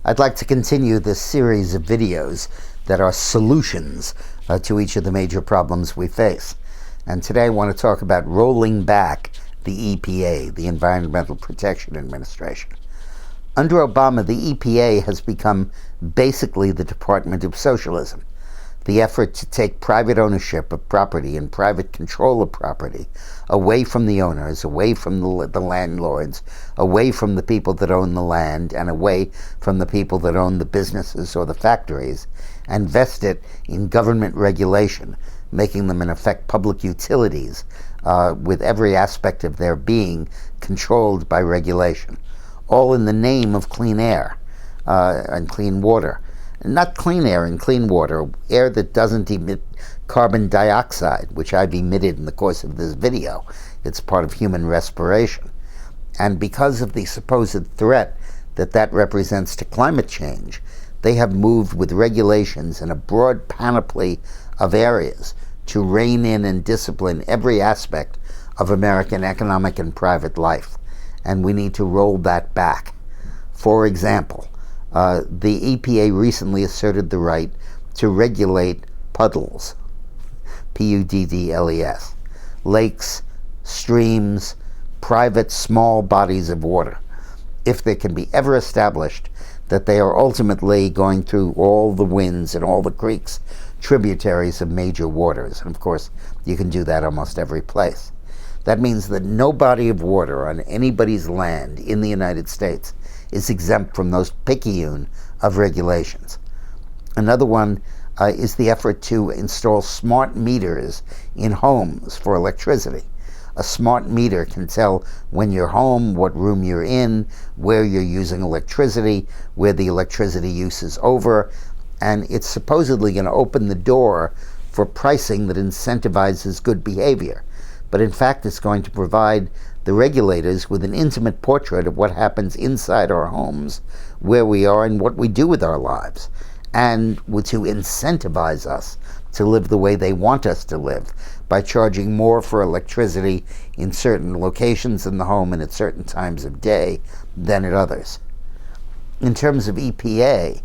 I'd like to continue this series of videos that are solutions to each of the major problems we face. And today I want to talk about rolling back the EPA, the Environmental Protection Administration. Under Obama, the EPA has become basically the Department of Socialism. The effort to take private ownership of property and private control of property away from the owners, away from the landlords, away from the people that own the land, and away from the people that own the businesses or the factories, and vest it in government regulation, making them in effect public utilities with every aspect of their being controlled by regulation, all in the name of clean air and clean water. Not clean air and clean water, air that doesn't emit carbon dioxide, which I've emitted in the course of this video. It's part of human respiration. And because of the supposed threat that represents to climate change, they have moved with regulations in a broad panoply of areas to rein in and discipline every aspect of American economic and private life. And we need to roll that back. For example, the EPA recently asserted the right to regulate puddles, Puddles, lakes, streams, private small bodies of water, if they can be ever established that they are ultimately going through all the winds and all the creeks, tributaries of major waters. And of course, you can do that almost every place. That means that no body of water on anybody's land in the United States is exempt from those picayune of regulations. Another one is the effort to install smart meters in homes for electricity. A smart meter can tell when you're home, what room you're in, where you're using electricity, where the electricity use is over, and it's supposedly going to open the door for pricing that incentivizes good behavior. But in fact, it's going to provide the regulators with an intimate portrait of what happens inside our homes, where we are, and what we do with our lives, and to incentivize us to live the way they want us to live by charging more for electricity in certain locations in the home and at certain times of day than at others. In terms of EPA,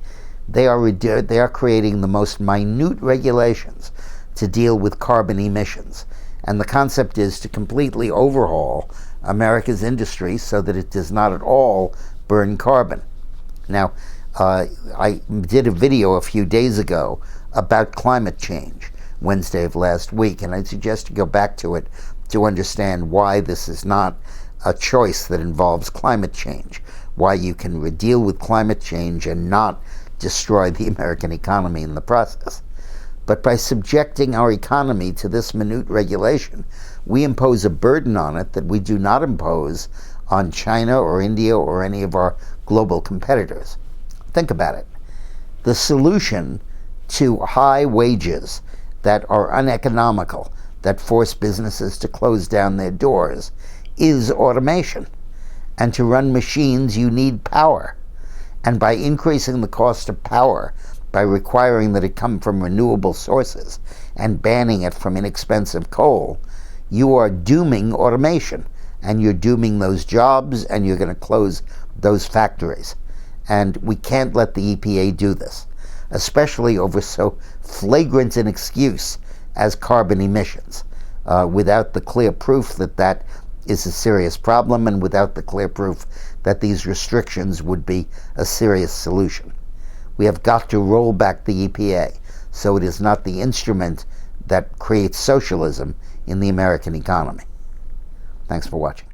they are creating the most minute regulations to deal with carbon emissions. And the concept is to completely overhaul America's industry so that it does not at all burn carbon. Now, I did a video a few days ago about climate change, Wednesday of last week, and I'd suggest you go back to it to understand why this is not a choice that involves climate change, why you can deal with climate change and not destroy the American economy in the process. But by subjecting our economy to this minute regulation, we impose a burden on it that we do not impose on China or India or any of our global competitors. Think about it. The solution to high wages that are uneconomical, that force businesses to close down their doors, is automation. And to run machines, you need power. And by increasing the cost of power, by requiring that it come from renewable sources and banning it from inexpensive coal, you are dooming automation, and you're dooming those jobs, and you're going to close those factories. And we can't let the EPA do this, especially over so flagrant an excuse as carbon emissions, without the clear proof that is a serious problem, and without the clear proof that these restrictions would be a serious solution. We have got to roll back the EPA so it is not the instrument that creates socialism in the American economy. Thanks for watching.